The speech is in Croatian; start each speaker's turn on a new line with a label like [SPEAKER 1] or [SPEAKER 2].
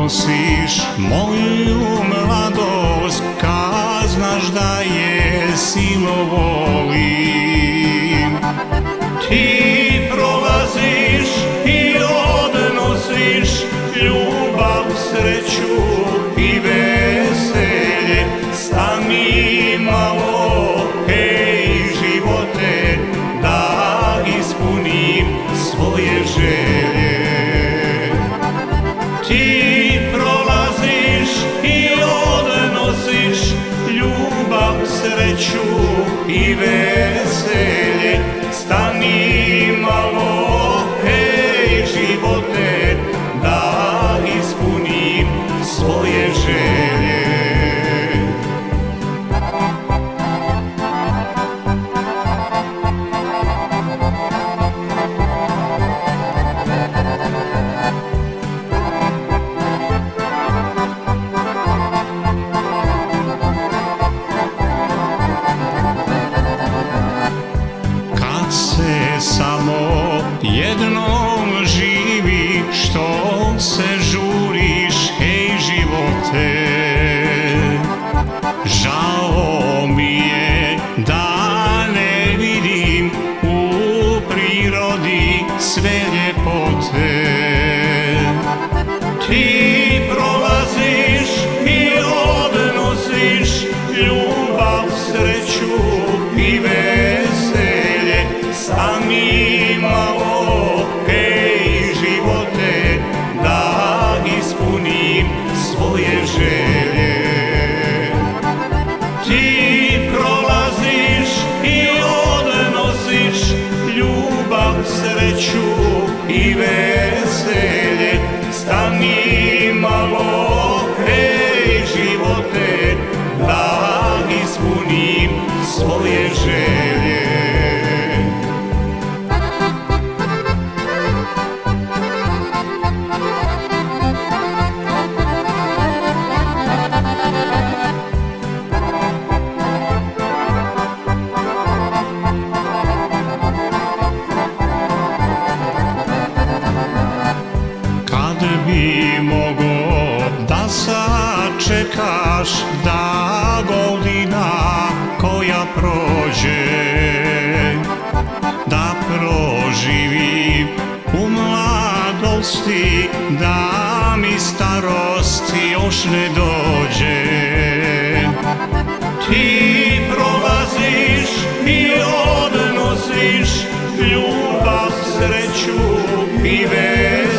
[SPEAKER 1] odnosiš moju mladost, kad znaš da je silno volim. Ti prolaziš i odnosiš ljubav, sreću i veselje. Stani malo, hej živote, da ispunim svoje želje. Ti prolaziš i odnosiš ljubav, sreću i veselje. Stani malo, hej živote, da ispunim svoje želje. Samo jednom živi, što se žuriš, hej živote. Žao mi je da ne vidim u prirodi sve ljepote. Ti prolaziš i odnosiš ljubav, sreću i veselje. Stani malo, hej živote, da ispunim svoje želje. Ti prolaziš i odnosiš ljubav, sreću i veselje. Stani malo, hej živote, da ispunim svoje želje. Bi mogo da sačekaš da godina koja prođe, da proživim u mladosti, da mi starost još ne dođe. Ti prolaziš i odnosiš ljubav, sreću i veselje.